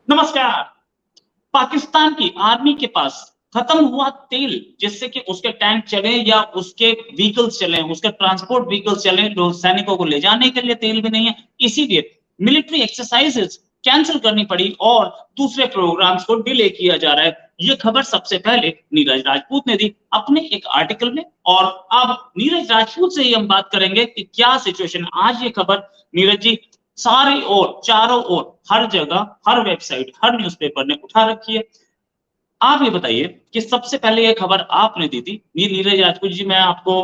नमस्कार। पाकिस्तान की आर्मी के पास खत्म हुआ तेल जिससे कि उसके टैंक चले या उसके व्हीकल्स चले, उसके ट्रांसपोर्ट व्हीकल्स चले, लोग सैनिकों को ले जाने के लिए तेल भी नहीं है। इसीलिए मिलिट्री एक्सरसाइजेस कैंसिल करनी पड़ी और दूसरे प्रोग्राम्स को डिले किया जा रहा है। ये खबर सबसे पहले नीरज राजपूत ने दी अपने एक आर्टिकल में, और अब नीरज राजपूत से ही हम बात करेंगे कि क्या सिचुएशन। आज ये खबर नीरज जी सारी ओर, चारों ओर, हर जगह, हर वेबसाइट, हर न्यूज़पेपर ने उठा रखी है। आप ये बताइए कि सबसे पहले ये खबर आपने दी थी। ये नीरज राजपूत जी, मैं आपको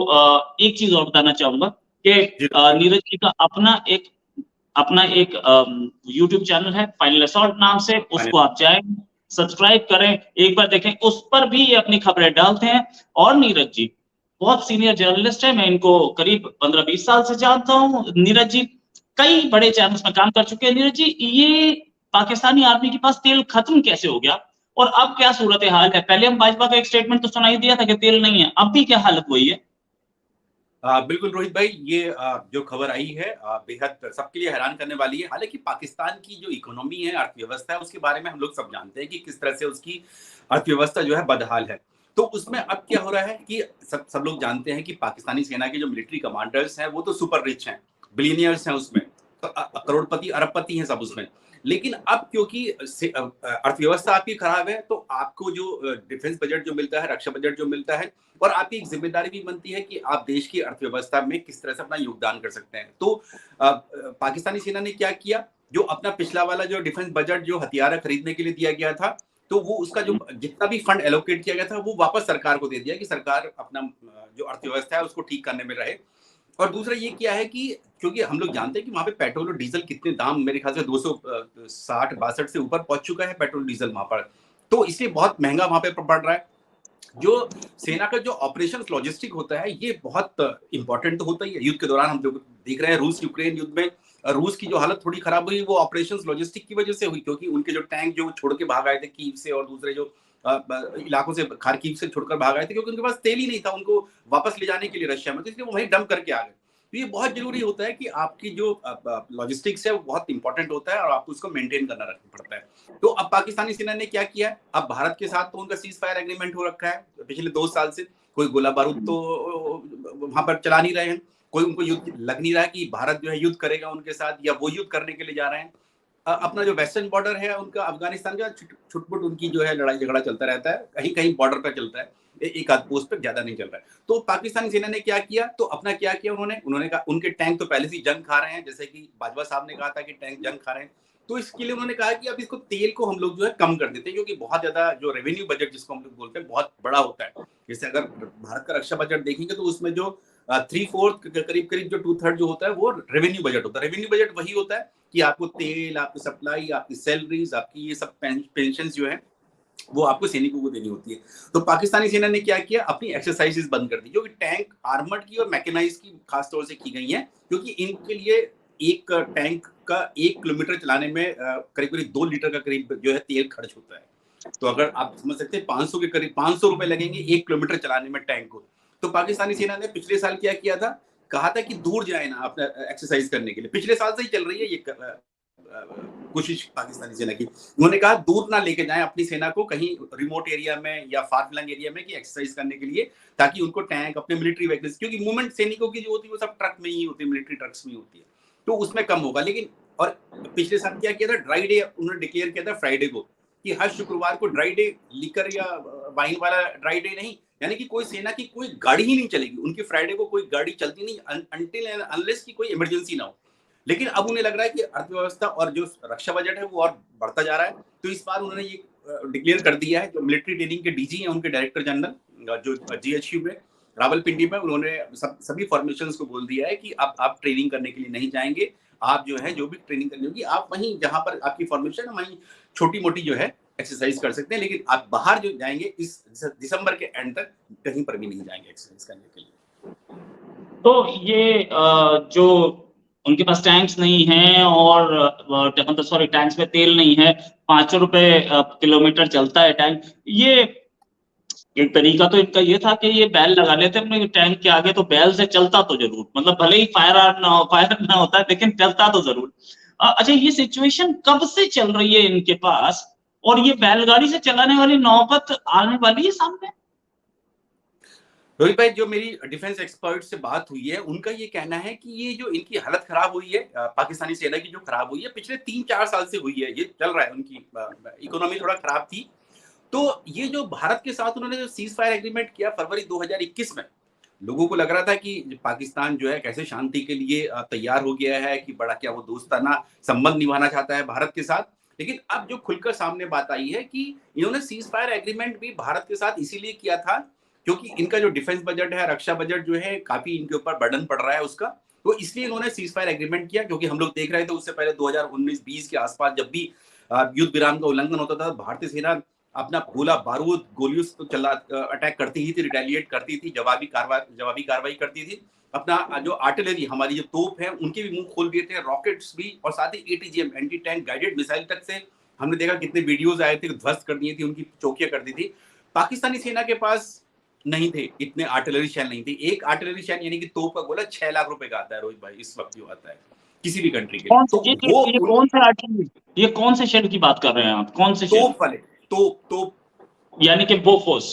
एक चीज़ और बताना चाहूँगा कि जी नीरज जी का अपना एक यूट्यूब चैनल है फाइनल असॉल्ट नाम से, उसको आप जाएँ, सब्सक्राइब करें, एक बार देखें, उस पर भी ये अपनी खबरें डालते हैं। और नीरज जी बहुत सीनियर जर्नलिस्ट है, मैं इनको करीब 15-20 साल से जानता हूँ। नीरज जी कई बड़े चैनल्स में काम कर चुके हैं। नीरज जी, ये पाकिस्तानी आर्मी के पास तेल खत्म कैसे हो गया और अब क्या सूरत हाल है? पहले हम भाजपा का एक स्टेटमेंट तो सुनाई दिया था कि तेल नहीं है, अब भी क्या हालत हुई है? बिल्कुल रोहित भाई, ये जो खबर आई है बेहद सबके लिए हैरान करने वाली है। हालांकि पाकिस्तान की जो इकोनॉमी है, अर्थव्यवस्था है, उसके बारे में हम लोग सब जानते हैं कि किस तरह से उसकी अर्थव्यवस्था जो है बदहाल है। तो उसमें अब क्या हो रहा है कि सब सब लोग जानते हैं कि पाकिस्तानी सेना के जो मिलिट्री कमांडर्स हैं वो तो सुपर रिच हैं, बिलियनियर्स हैं उसमें, तो करोड़पति अरबपति हैं सब उसमें। लेकिन अब क्योंकि अर्थव्यवस्था आपकी खराब है, तो आपको जो डिफेंस बजट जो मिलता है, रक्षा बजट जो मिलता है, और आपकी एक जिम्मेदारी भी बनती है कि आप देश की अर्थव्यवस्था में किस तरह से अपना योगदान कर सकते हैं। तो पाकिस्तानी सेना ने क्या किया, जो अपना पिछला वाला जो डिफेंस बजट जो हथियार खरीदने के लिए दिया गया था, तो वो उसका जो जितना भी फंड एलोकेट किया गया था वो वापस सरकार को दे दिया कि सरकार अपना जो अर्थव्यवस्था है उसको ठीक करने में रहे। और दूसरा ये क्या है कि क्योंकि हम लोग जानते हैं कि वहां पे पेट्रोल और डीजल कितने दाम, मेरे ख्याल से 260-62 से ऊपर पहुंच चुका है पेट्रोल डीजल वहां पर, तो इसलिए बहुत महंगा वहां पे पड़ रहा है। जो सेना का जो ऑपरेशंस लॉजिस्टिक होता है ये बहुत इंपॉर्टेंट तो होता ही है। युद्ध के दौरान हम लोग देख रहे हैं रूस यूक्रेन युद्ध में रूस की जो हालत थोड़ी खराब हुई वो ऑपरेशंस लॉजिस्टिक की वजह से हुई, क्योंकि उनके जो टैंक जो छोड़ के भाग आए थे कीव से और दूसरे जो इलाकों से, खार्किव से छोड़कर भाग आए थे, क्योंकि उनके पास तेल ही नहीं था उनको वापस ले जाने के लिए रशिया में, तो इसलिए वो वहीं डंप करके आ गए। तो ये बहुत जरूरी होता है कि आपकी जो लॉजिस्टिक्स है वो बहुत इंपॉर्टेंट होता है और आपको उसको मेंटेन करना रखना पड़ता है। तो अब पाकिस्तानी सेना ने क्या किया है, अब भारत के साथ तो उनका सीज फायर एग्रीमेंट हो रखा है पिछले 2 साल से, कोई गोला बारूद तो वहां पर चला नहीं रहे हैं, कोई उनको युद्ध लग नहीं रहा है कि भारत जो है युद्ध करेगा उनके साथ या वो युद्ध करने के लिए जा रहे हैं। अपना जो वेस्टर्न बॉर्डर है उनका अफगानिस्तान का छुटपुट उनकी जो है लड़ाई झगड़ा चलता रहता है, कहीं कहीं बॉर्डर पर चलता है, एक आध पोस्ट पर ज्यादा नहीं चल रहा है। तो पाकिस्तानी सेना ने क्या किया, तो अपना क्या किया उन्होंने कहा उनके टैंक तो पहले से जंग खा रहे हैं, जैसे कि बाजवा साहब ने कहा था कि टैंक जंग खा रहे हैं, तो इसके लिए उन्होंने कहा कि अब इसको तेल को हम लोग जो है कम कर देते हैं, क्योंकि बहुत ज्यादा जो रेवेन्यू बजट जिसको हम लोग बोलते हैं बहुत बड़ा होता है। जैसे अगर भारत का रक्षा बजट देखेंगे तो उसमें जो 3/4 करीब करीब जो 2/3 जो होता है वो रेवेन्यू बजट होता है। रेवेन्यू बजट वही होता है कि आपको तेल, आपकी सप्लाई, आपकी सैलरीज, आपकी ये सब पेंशन जो है वो आपको सैनिकों को देनी होती है। तो पाकिस्तानी सेना ने क्या किया, अपनी एक्सरसाइजेस बंद कर दी, जो कि टैंक आर्मर्ड की और मैकेनाइज की खास तौर से की गई हैं, क्योंकि इनके लिए एक टैंक का 1 किलोमीटर चलाने में करीब करीब 2 लीटर का करीब जो है तेल खर्च होता है। तो अगर आप समझ सकते हैं 500 के करीब 500 रुपए लगेंगे 1 किलोमीटर चलाने में टैंक को। तो पाकिस्तानी सेना ने पिछले साल क्या किया था, कहा था कि दूर जाए ना अपना एक्सरसाइज करने के लिए, पिछले साल से ही चल रही है ये कोशिश पाकिस्तानी सेना की। उन्होंने कहा दूर ना लेके जाएं अपनी सेना को कहीं रिमोट एरिया में या फार फ्लंग एरिया में कि एक्सरसाइज करने के लिए, ताकि उनको टैंक, अपने मिलिट्री व्हीकल्स, क्योंकि मूवमेंट सैनिकों की जो होती है वो सब ट्रक में ही होती है, मिलिट्री ट्रक्स में होती है, तो उसमें कम होगा। लेकिन और पिछले साल क्या किया था, ड्राई डे उन्होंने डिक्लेयर किया था फ्राइडे को, कि हर शुक्रवार को ड्राई डे, लिकर या वाइन वाला ड्राई डे नहीं, यानी कि कोई सेना की कोई गाड़ी ही नहीं चलेगी उनकी, फ्राइडे को कोई गाड़ी चलती नहीं अनटिल अनलेस की कोई इमरजेंसी ना हो। लेकिन अब उन्हें लग रहा है कि अर्थव्यवस्था और जो रक्षा बजट है वो और बढ़ता जा रहा है, तो इस बार उन्होंने ये डिक्लेयर कर दिया है, जो मिलिट्री ट्रेनिंग के डीजी हैं उनके डायरेक्टर जनरल जो जीएचक्यू में रावलपिंडी में, उन्होंने सभी फॉर्मेशंस को बोल दिया है कि अब आप ट्रेनिंग करने के लिए नहीं जाएंगे, आप जो है जो भी ट्रेनिंग करनी होगी आप वहीं जहां पर आपकी फॉर्मेशन है वहीं छोटी मोटी जो है एक्सरसाइज कर सकते हैं, लेकिन आप बाहर जो जाएंगे इस दिसंबर के एंड तक कहीं पर भी नहीं जाएंगे एक्सरसाइज करने के लिए। तो ये जो उनके पास टैंक्स नहीं है और मतलब सॉरी टैंक्स में तेल नहीं है, 500 रुपए किलोमीटर चलता है टैंक। ये एक तरीका तो इनका ये था कि ये बैल लगा लेते अपने टैंक के आगे, तो बैल से चलता तो जरूर, मतलब भले ही फायर ना होता है लेकिन चलता तो जरूर। अच्छा, ये सिचुएशन कब से चल रही है इनके पास, और ये बैलगाड़ी से चलाने वाली नौबत आने वाली है सामने? रोहित भाई, जो मेरी डिफेंस एक्सपर्ट से बात हुई है, उनका ये कहना है कि ये जो इनकी हालत खराब हुई है, पाकिस्तानी सेना की जो खराब हुई है, पिछले 3-4 साल से हुई है। ये चल रहा है, उनकी इकोनॉमी थोड़ा खराब थी। तो ये जो भारत के साथ उन्होंने जो सीज फायर एग्रीमेंट किया फरवरी 2021 में, लोगों को लग रहा था कि पाकिस्तान जो है कैसे शांति के लिए तैयार हो गया है, कि बड़ा क्या वो दोस्ताना संबंध निभाना चाहता है भारत के साथ। लेकिन अब जो खुलकर सामने बात आई है कि इन्होंने सीज फायर एग्रीमेंट भी भारत के साथ इसीलिए किया था क्योंकि इनका जो डिफेंस बजट है, रक्षा बजट जो है, काफी इनके ऊपर बर्डन पड़ रहा है उसका। तो इसलिए इन्होंने सीज फायर एग्रीमेंट किया, क्योंकि हम लोग देख रहे थे उससे पहले 2019-20 के आसपास जब भी युद्ध विराम का उल्लंघन होता था, भारतीय सेना अपना गोला बारूद गोलियों से तो चला अटैक करती ही थी, रिटेलिएट करती थी, जवाबी कार्रवाई करती थी। अपना जो आर्टिलरी, हमारी जो तोप है, उनके भी मुंह खोल दिए थे, रॉकेट्स भी, और साथ ही ATGM, anti tank guided missile तक से हमने देखा कितने वीडियोज आए थे, ध्वस्त कर दिए थी, उनकी चौकियां कर दी थी। पाकिस्तानी सेना के पास नहीं थे इतने आर्टिलरी शैल, नहीं थी। एक आर्टिलरी शैल यानी कि तोप का गोला 6 लाख रुपए का आता है रोहित भाई, इस वक्त जो आता है किसी भी कंट्री के लिए। कौन से तो वो ये कौन से आर्टिलरी, ये कौन से शेल की बात कर रहे हैं आप, कौन से शेल? तोप वाले, तोप यानी कि बोफोर्स?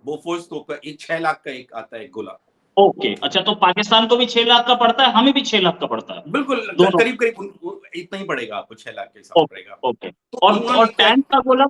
बोफोर्स तोप का एक 6 लाख का एक आता है एक गोला। ओके, अच्छा, तो पाकिस्तान को भी 6 लाख का पड़ता है, हमें भी 6 लाख का पड़ता है, बिल्कुल, दोनों? करीब करीब इतना ही पड़ेगा आपको, 6 लाख के हिसाब से ओके, पड़ेगा। ओके। तो और इन्होंने क्या,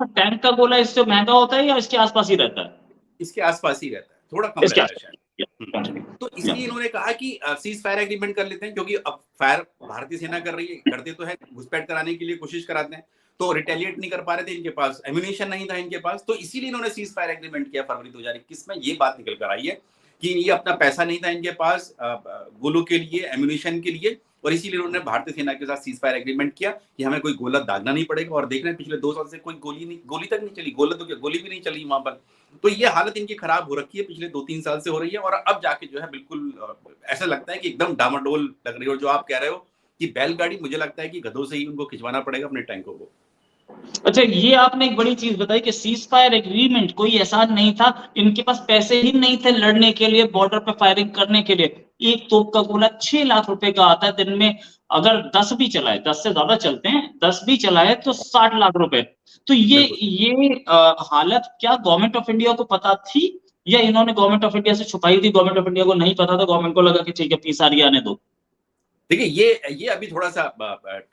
टैंक का गोला इससे महंगा होता है या इसके आसपास ही रहता है? इसके आसपास ही रहता है, थोड़ा कम इसके रहता है आसपास। शायद। या, continue, तो या। इसलिए इन्होंने कहा कि सीज फायर एग्रीमेंट कर लेते हैं, क्योंकि अब फायर भारतीय सेना कर रही है, करते तो है, घुसपैठ कराने के लिए कोशिश कराते हैं, तो रिटेलिएट नहीं कर पा रहे थे, इनके पास एम्यूनिशन नहीं था इनके पास, तो इसीलिए इन्होंने सीज फायर एग्रीमेंट किया फरवरी 2021 में। ये बात निकल कर आई है कि ये अपना पैसा नहीं था इनके पास गोलों के लिए, एम्यूनिशन के लिए, और इसीलिए उन्होंने भारतीय सेना के साथ सीज फायर एग्रीमेंट किया कि हमें कोई गोला दागना नहीं पड़ेगा। और देख रहे हैं पिछले 2 साल से कोई गोली तक नहीं चली, गोला तो क्या, गोली भी नहीं चली वहां पर। तो ये हालत इनकी खराब हो रखी है, पिछले 2-3 साल से हो रही है, और अब जाके जो है बिल्कुल ऐसा लगता है कि एकदम डामाडोल लग रही है। और जो आप कह रहे हो कि बैलगाड़ी, मुझे लगता है कि गधों से ही उनको खिंचवाना पड़ेगा अपने टैंकों को। अच्छा, ये आपने एक बड़ी चीज बताई कि सीज फायर एग्रीमेंट कोई एहसान नहीं था, इनके पास पैसे ही नहीं थे लड़ने के लिए, बॉर्डर पे फायरिंग करने के लिए। एक तोप का गोला 6 लाख रुपए का आता है, दिन में अगर 10 भी चलाए, 10 से ज्यादा चलते हैं, 10 भी चलाए तो 60 लाख रुपए। तो ये हालत क्या गवर्नमेंट ऑफ इंडिया को पता थी, या इन्होंने गवर्नमेंट ऑफ इंडिया से छुपाई थी? गवर्नमेंट ऑफ इंडिया को नहीं पता था, गवर्नमेंट को लगा कि ठीक है, पीस आ रही आने दो। देखिए, ये अभी थोड़ा-सा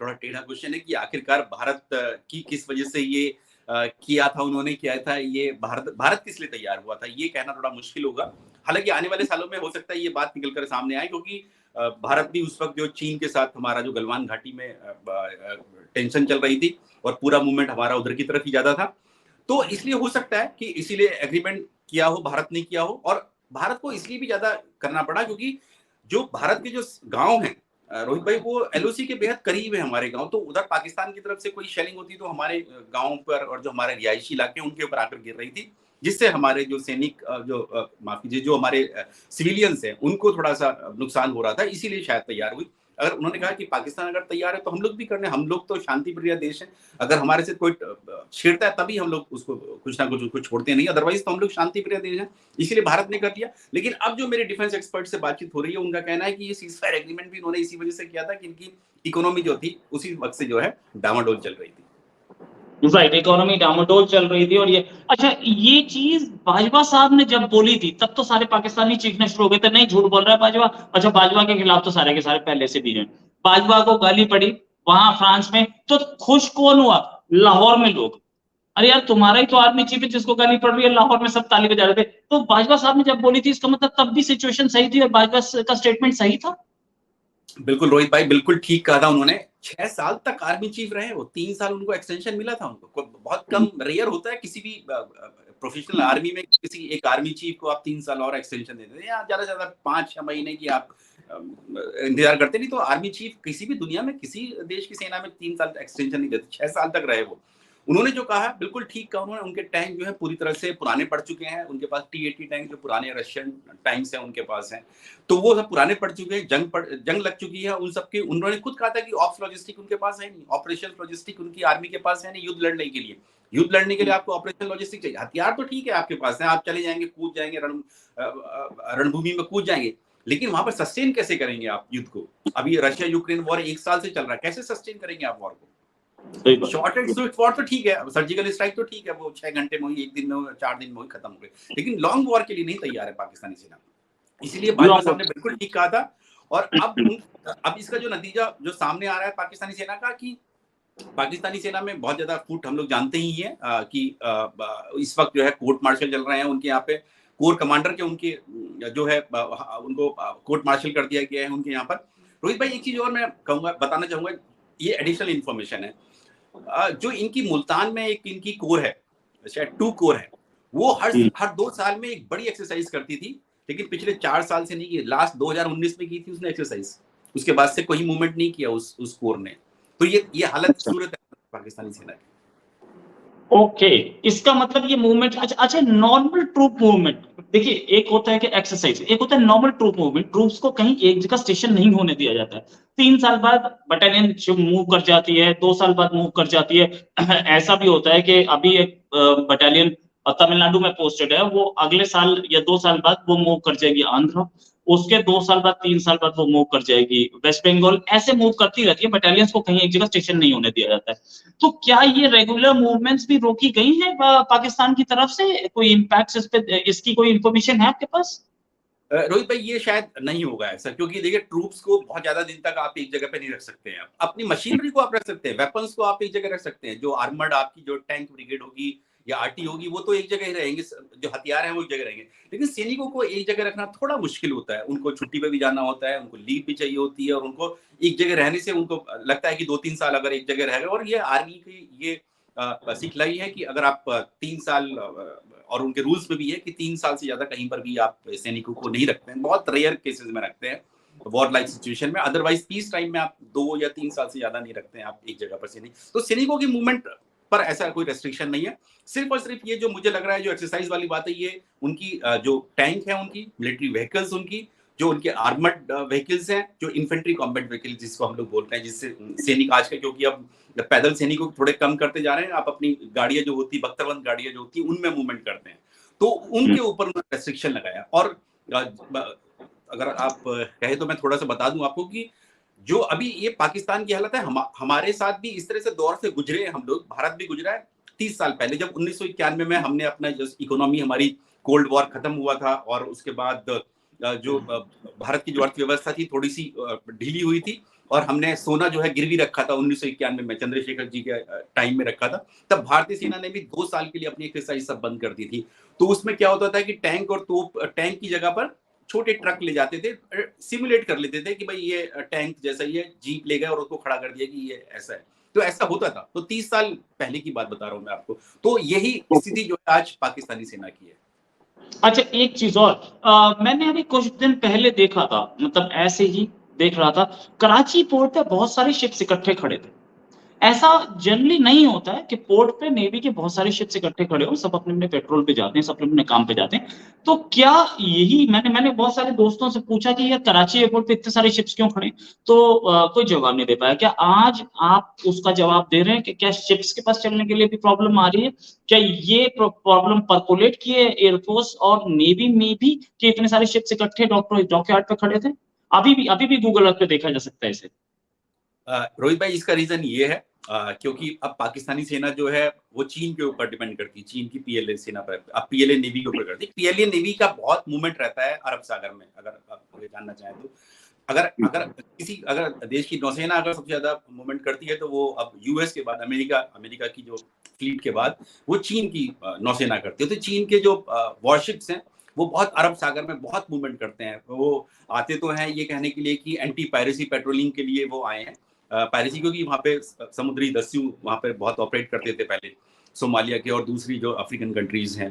थोड़ा टेढ़ा क्वेश्चन है कि आखिरकार भारत की किस वजह से ये किया था, उन्होंने किया था, ये भारत किस लिए तैयार हुआ था, ये कहना थोड़ा मुश्किल होगा। हालाँकि आने वाले सालों में हो सकता है ये बात निकल कर सामने आए, क्योंकि भारत भी उस वक़्त जो चीन के साथ हमारा जो गलवान घाटी में टेंशन चल रही थी, और पूरा मूवमेंट हमारा उधर की तरफ ही ज़्यादा था। तो इसलिए हो सकता है कि इसीलिए एग्रीमेंट किया हो, भारत ने किया हो। और भारत को इसलिए भी ज़्यादा करना पड़ा क्योंकि जो भारत के जो गाँव हैं रोहित भाई, वो एलओसी के बेहद करीब है हमारे गांव। तो उधर पाकिस्तान की तरफ से कोई शेलिंग होती तो हमारे गांव पर, और जो हमारे रिहायशी इलाके उनके ऊपर आकर गिर रही थी, जिससे हमारे जो सैनिक माफ कीजिए, जो हमारे सिविलियंस हैं, उनको थोड़ा सा नुकसान हो रहा था। इसीलिए शायद तैयार हुई। अगर उन्होंने कहा कि पाकिस्तान अगर तैयार है तो हम लोग भी करने, हम लोग तो शांति प्रिय देश है, अगर हमारे से कोई छेड़ता है तभी हम लोग उसको कुछ ना कुछ उसको छोड़ते नहीं, अदरवाइज तो हम लोग शांति प्रिय देश है। इसीलिए भारत ने कर लिया। लेकिन अब जो मेरे डिफेंस एक्सपर्ट से बातचीत हो रही है, उनका कहना है कि ये सीज फायर एग्रीमेंट भी उन्होंने इसी वजह से किया था कि इनकी इकोनॉमी जो थी उसी वक्त से जो है डामाडोल चल रही थी। राइट, इकोनॉमी डामाडोल चल रही थी। और ये, अच्छा, ये चीज बाजवा साहब ने जब बोली थी तब तो सारे पाकिस्तानी चीखने शुरू हो गए थे, नहीं झूठ बोल रहा है बाजवा। अच्छा, बाजवा के खिलाफ तो सारे के सारे पहले से भी हैं। बाजवा को गाली पड़ी वहां फ्रांस में, तो खुश कौन हुआ? लाहौर में लोग। अरे यार, तुम्हारा ही तो आर्मी चीफ है जिसको गाली पड़ रही है, लाहौर में सब ताली बजा रहे थे। तो बाजवा साहब ने जब बोली थी, इसका मतलब तब भी सिचुएशन सही थी और बाजवा का स्टेटमेंट सही था। बिल्कुल रोहित भाई, बिल्कुल ठीक कहा था उन्होंने। 6 साल तक आर्मी चीफ रहे वो, 3 साल उनको एक्सटेंशन मिला था। उनको बहुत कम, रेयर होता है किसी भी प्रोफेशनल आर्मी में, किसी एक आर्मी चीफ को आप 3 साल और एक्सटेंशन देते हैं, या ज्यादा से ज्यादा 5-6 महीने की आप इंतजार करते। नहीं तो आर्मी चीफ किसी भी दुनिया में, किसी देश की सेना में 3 साल एक्सटेंशन नहीं देते। 6 साल तक रहे वो। उन्होंने जो कहा बिल्कुल ठीक कहा उन्होंने। उनके टैंक जो है पूरी तरह से पुराने पड़ चुके हैं। उनके पास T-80 टैंक जो पुराने रशियन टैंक्स हैं उनके पास हैं, तो वो सब पुराने पड़ चुके हैं। जंग लग चुकी है उन सबकी। उन्होंने खुद कहा था कि ऑप्स लॉजिस्टिक उनके पास है नहीं, ऑपरेशन लॉजिस्टिक उनकी आर्मी के पास है नहीं युद्ध लड़ने के लिए। युद्ध लड़ने के लिए आपको ऑपरेशन लॉजिस्टिक चाहिए। हथियार तो ठीक है आपके पास है, आप चले जाएंगे, कूद जाएंगे, रणभूमि में कूद जाएंगे, लेकिन वहां पर सस्टेन कैसे करेंगे आप युद्ध को? अभी रशिया यूक्रेन वॉर 1 साल से चल रहा है, कैसे सस्टेन करेंगे आप वॉर को? शॉर्ट एंड स्विफ्ट वॉर तो ठीक है, सर्जिकल स्ट्राइक तो ठीक है, वो 6 घंटे में ही, 1 दिन में, 4 दिन में ही खत्म हो गए, लेकिन लॉन्ग वॉर के लिए नहीं तैयार है पाकिस्तानी सेना। इसीलिए भाजपा साहब ने बिल्कुल ठीक कहा था। और अब इसका जो नतीजा जो सामने आ रहा है पाकिस्तानी सेना का, कि पाकिस्तानी सेना में बहुत ज्यादा फूट हम लोग जानते ही हैं कि इस वक्त जो है कोर्ट मार्शल चल रहे हैं उनके यहाँ पे, कोर कमांडर के उनके जो है उनको कोर्ट मार्शल कर दिया गया है उनके यहाँ पर। रोहित भाई, एक चीज और मैं कहूंगा, बताना चाहूंगा, ये एडिशनल इन्फॉर्मेशन है, जो इनकी मुल्तान में एक इनकी कोर है, शायद 2 कोर है, वो हर 2 साल में एक बड़ी एक्सरसाइज करती थी, लेकिन पिछले 4 साल से नहीं की, लास्ट 2019 में की थी उसने एक्सरसाइज, उसके बाद से कोई मूवमेंट नहीं किया उस कोर ने। तो ये हालत सूरत है पाकिस्तानी सेना की। ओके, इसका मतलब ये मूवमेंट, अच्छा नॉर्मल ट्रूप मूवमेंट, देखिए एक होता है कि एक्सरसाइज, एक होता है नॉर्मल ट्रूप मूवमेंट। ट्रूप्स को कहीं एक जगह स्टेशन नहीं होने दिया जाता है। 3 साल बाद बटालियन मूव कर जाती है, 2 साल बाद मूव कर जाती है। ऐसा भी होता है कि अभी एक बटालियन तमिलनाडु में पोस्टेड है, वो अगले साल या 2 साल बाद वो मूव कर जाएगी आंध्र, उसके 2 साल बाद 3 साल बाद वो मूव कर जाएगी वेस्ट बंगाल, ऐसे मूव करती रहती है। बटालियंस को कहीं एक जगह स्टेशन नहीं होने दिया जाता है। तो क्या ये रेगुलर मूवमेंट्स भी रोकी गई हैं पाकिस्तान की तरफ से? कोई इम्पैक्ट इस पे, इसकी कोई इंफॉर्मेशन है आपके पास? रोहित भाई, ये शायद नहीं होगा ऐसा, क्योंकि देखिए ट्रूप्स को बहुत ज्यादा दिन तक आप एक जगह पे नहीं रख सकते हैं। अपनी मशीनरी को आप रख सकते हैं, वेपन्स को आप एक जगह रख सकते हैं, जो आर्मर्ड आपकी जो टैंक ब्रिगेड होगी या आरटी होगी वो तो एक जगह ही रहेंगे, जो हथियार हैं वो एक जगह रहेंगे, लेकिन सैनिकों को एक जगह रखना थोड़ा मुश्किल होता है। उनको छुट्टी पे भी जाना होता है, उनको लीव भी चाहिए होती है, और उनको एक जगह रहने से उनको लगता है कि 2-3 साल अगर एक जगह रह गए, और ये आर्मी की ये सिखलाई है कि अगर आप 3 साल, और उनके रूल्स में भी है कि 3 साल से ज्यादा कहीं पर भी आप सैनिकों को नहीं रखते हैं, बहुत रेयर केसेस में रखते हैं वॉर लाइक सिचुएशन में, अदरवाइज पीस टाइम में आप 2 या 3 साल से ज्यादा नहीं रखते हैं आप एक जगह पर सैनिक। तो सैनिकों की मूवमेंट पर ऐसा कोई रेस्ट्रिक्शन नहीं है। सिर्फ और सिर्फ ये जो मुझे लग रहा है जो एक्सरसाइज वाली बात है, ये उनकी जो टैंक है, उनकी मिलिट्री व्हीकल्स, उनकी जो उनके आर्मर्ड व्हीकल्स हैं, जो इन्फेंट्री कॉम्बैट व्हीकल जिसको हम लोग बोलते हैं, जिससे सैनिक आज का, क्योंकि अब पैदल सैनिकों को थोड़े कम करते जा रहे हैं, आप अपनी गाड़ियां जो होती, बख्तरबंद गाड़ियां जो होती, उनमें मूवमेंट करते हैं, तो उनके ऊपर उन्होंने रेस्ट्रिक्शन लगाया। और अगर आप कहे तो मैं थोड़ा सा बता दूं आपको कि जो अभी ये पाकिस्तान की हालत है, हमारे साथ भी इस तरह से दौर से गुजरे हैं हम लोग, भारत भी गुजरा है 30 साल पहले, जब 1991 में हमने अपना इकोनॉमी, हमारी कोल्ड वॉर खत्म हुआ था, और उसके बाद जो भारत की जो अर्थव्यवस्था थी थोड़ी सी ढीली हुई थी, और हमने सोना जो है गिरवी रखा था 1991 में, चंद्रशेखर जी के टाइम में रखा था। तब भारतीय सेना ने भी 2 साल के लिए अपनी एक्सरसाइज सब बंद कर दी थी। तो उसमें क्या होता था कि टैंक और तोप, टैंक की जगह पर छोटे ट्रक ले जाते थे, सिमुलेट कर लेते थे कि भाई ये टैंक जैसा ही है, जीप ले गए और उसको खड़ा कर दिया कि ये ऐसा है। तो ऐसा होता था। तो 30 साल पहले की बात बता रहा हूं मैं आपको। तो यही स्थिति जो है आज पाकिस्तानी सेना की है। अच्छा, एक चीज और, मैंने अभी कुछ दिन पहले देखा था, मतलब ऐसे ही देख रहा था, कराची पोर्ट पे बहुत सारे शिप्स इकट्ठे खड़े थे। ऐसा जनरली नहीं होता है कि पोर्ट पे नेवी के बहुत सारे शिप्स इकट्ठे खड़े हो, सब अपने अपने पेट्रोल पे जाते हैं, सब अपने अपने काम पे जाते हैं। तो क्या यही, मैंने बहुत सारे दोस्तों से पूछा कि यार कराची एयरपोर्ट पे इतने सारे शिप्स क्यों खड़े, तो कोई जवाब नहीं दे पाया। क्या आज आप उसका जवाब दे रहे हैं कि क्या शिप्स के पास चलने के लिए भी प्रॉब्लम आ रही है? क्या ये प्रॉब्लम परकोलेट की है एयरफोर्स और नेवी में भी, कि इतने सारे शिप्स इकट्ठे डॉकयार्ड पे खड़े थे? अभी भी गूगल अर्थ पे देखा जा सकता है इसे। रोहित भाई, इसका रीजन ये है क्योंकि अब पाकिस्तानी सेना जो है वो चीन के ऊपर डिपेंड करती है, चीन की पीएलए सेना पर, अब पीएलए नेवी के ऊपर करती है। पीएलए नेवी का बहुत मूवमेंट रहता है अरब सागर में, अगर आप जानना चाहें तो। अगर देश की नौसेना अगर सबसे ज्यादा मूवमेंट करती है, तो वो अब यूएस के बाद, अमेरिका की जो फ्लीट के बाद वो चीन की नौसेना करती है। तो चीन के जो वॉरशिप्स हैं वो बहुत अरब सागर में बहुत मूवमेंट करते हैं। वो आते तो हैं ये कहने के लिए कि एंटी पायरेसी पेट्रोलिंग के लिए वो आए हैं, पायरेसी, क्योंकि वहाँ पे समुद्री दस्यु वहाँ पे बहुत ऑपरेट करते थे पहले, सोमालिया के और दूसरी जो अफ्रीकन कंट्रीज हैं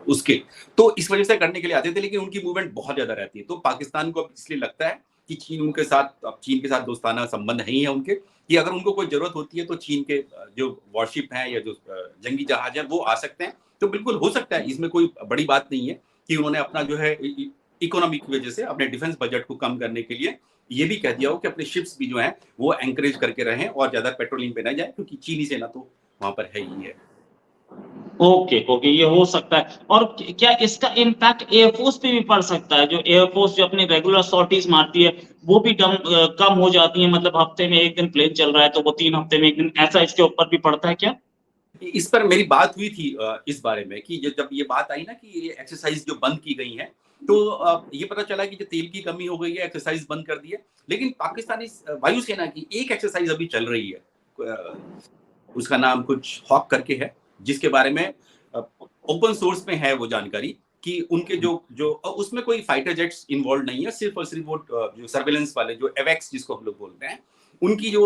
उसके, तो इस वजह से करने के लिए आते थे, लेकिन उनकी मूवमेंट बहुत ज्यादा रहती है। तो पाकिस्तान को इसलिए लगता है कि चीन के साथ दोस्ताना संबंध नहीं है उनके, कि अगर उनको कोई जरूरत होती है तो चीन के जो वॉरशिप हैं या जो जंगी जहाज हैं वो आ सकते हैं। तो बिल्कुल हो सकता है, इसमें कोई बड़ी बात नहीं है कि उन्होंने अपना जो है इकोनॉमिक की वजह से अपने डिफेंस बजट को कम करने के लिए ये भी कह दिया हो कि अपने शिप्स भी जो हैं वो एंकरेज करके रहें और ज्यादा पेट्रोलिंग पे ना जाए, क्योंकि चीनी सेना तो वहां पर है ही है। ओके ओके, ये हो सकता है। और क्या इसका इम्पैक्ट एयरफोर्स पे भी पड़ सकता है? जो एयरफोर्स जो अपनी रेगुलर सॉर्टीज मारती है वो भी कम हो जाती है, मतलब हफ्ते में एक दिन प्लेन चल रहा है तो वो 3 हफ्ते में एक दिन, ऐसा इसके ऊपर भी पड़ता है क्या? इस पर मेरी बात हुई थी इस बारे में कि जब ये बात आई ना कि ये एक्सरसाइज जो बंद की गई है, तो ये पता चला कि जो तेल की कमी हो गई है, एक्सरसाइज बंद कर दी है। लेकिन पाकिस्तानी वायुसेना की एक एक्सरसाइज अभी चल रही है, उसका नाम कुछ हॉक करके है, जिसके बारे में ओपन सोर्स में है वो जानकारी कि उनके जो जो उसमें कोई फाइटर जेट्स इन्वॉल्व नहीं है, सिर्फ और सिर्फ वो जो सर्वेलेंस वाले जो एवेक्स जिसको हम लोग बोलते हैं, उनकी जो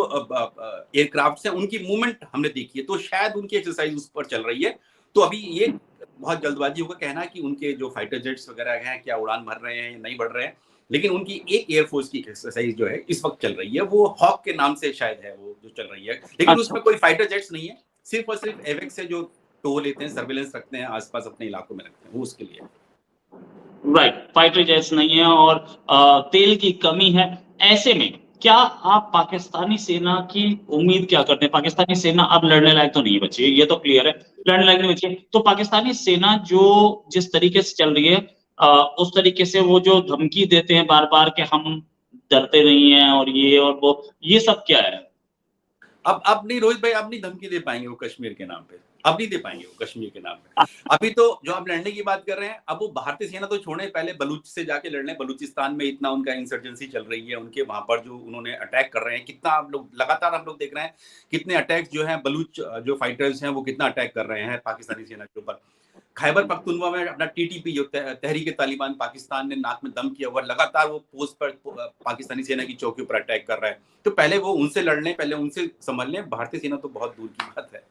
एयरक्राफ्ट है उनकी मूवमेंट हमने देखी है, तो शायद उनकी एक्सरसाइज उस पर चल रही है। तो अभी ये बहुत जल्दबाजी होगा कहना कि उनके जो फाइटर जेट्स वगैरह हैं क्या उड़ान भर रहे हैं या नहीं बढ़ रहे हैं, लेकिन उनकी एक एयरफोर्स की एक्सरसाइज जो है इस वक्त चल रही है, वो हॉक के नाम से शायद है वो जो चल रही है, लेकिन अच्छा। उसमें कोई फाइटर जेट्स नहीं है, सिर्फ और सिर्फ एवेक्स है जो टो लेते हैं, सर्वेलेंस रखते हैं, आसपास अपने इलाकों में रखते हैं, वो उसके लिए। राइट, फाइटर जेट्स नहीं है और तेल की कमी है। ऐसे में क्या आप पाकिस्तानी सेना की उम्मीद क्या करते हैं? पाकिस्तानी सेना अब लड़ने लायक तो नहीं बची है, ये तो क्लियर है, लड़ने लायक नहीं बची है। तो पाकिस्तानी सेना जो जिस तरीके से चल रही है, उस तरीके से वो जो धमकी देते हैं बार बार कि हम डरते नहीं है और वो, ये सब क्या है? अब नहीं रोहित भाई, अब नहीं धमकी दे पाएंगे वो कश्मीर के नाम पे, अब नहीं दे पाएंगे वो कश्मीर के नाम पे। अभी तो जो आप लड़ने की बात कर रहे हैं, अब वो भारतीय सेना तो छोड़े, पहले बलूच से जाके लड़ लें। बलूचिस्तान में इतना उनका इंसर्जेंसी चल रही है, उनके वहां पर जो उन्होंने अटैक कर रहे हैं, कितना आप लोग लगातार हम लोग देख रहे हैं कितने अटैक्स जो है बलूच जो फाइटर्स हैं वो कितना अटैक कर रहे हैं पाकिस्तानी सेना के ऊपर। खैबर पख्तूनवा में अपना टीटीपी जो तहरीक तालिबान पाकिस्तान ने नाक में दम किया हुआ, लगातार वो पोस्ट पर पाकिस्तानी सेना की चौकी पर अटैक कर रहा है। तो पहले वो उनसे लड़ लें, पहले उनसे समझ लें, भारतीय सेना तो बहुत दूर की बात है।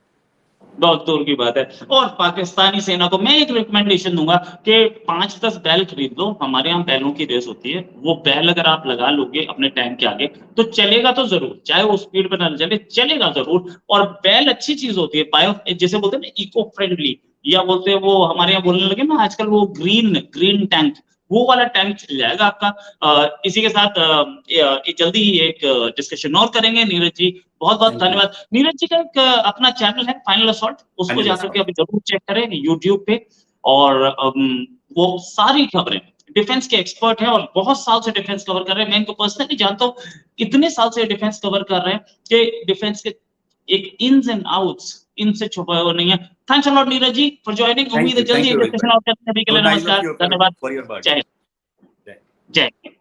बहुत दूर की बात है। और पाकिस्तानी सेना को मैं एक रिकमेंडेशन दूंगा कि 5-10 बैल खरीद लो। हमारे यहाँ बैलों की रेस होती है, वो बैल अगर आप लगा लोगे अपने टैंक के आगे तो चलेगा तो जरूर, चाहे वो स्पीड पर ना चले, चलेगा जरूर। और बैल अच्छी चीज होती है, बायो जैसे बोलते हैं ना, इको फ्रेंडली, या बोलते हैं वो हमारे यहाँ बोलने लगे ना आजकल, वो ग्रीन ग्रीन टैंक, वो वाला टैंक चल जाएगा आपका। इसी के साथ जल्दी ही एक डिस्कशन और करेंगे। नीरज जी, बहुत बहुत थैंक यू। धन्यवाद। नीरज जी का एक अपना चैनल है फाइनल असॉल्ट, उसको फाइनल जाकर के असॉल्ट। अभी जरूर चेक करें यूट्यूब पे। और वो सारी खबरें, डिफेंस के एक्सपर्ट है और बहुत साल से डिफेंस कवर कर रहे हैं। मैं इनको पर्सनली जानता हूँ, इतने साल से डिफेंस कवर कर रहे हैं कि डिफेंस के एक इन्स एंड आउट्स इनसे छुपा हुआ नहीं है। Thanks a lot Neeraj ji for joining. उम्मीद है जल्दी थैंक एक यू रोहित डिस्कशन भाई। और करते हैं। अभी के सो लिए नाइस ऑफ नमस्कार, यू धन्यवाद, फॉर योर वर्ड्स। जय हिंद। जय हिंद।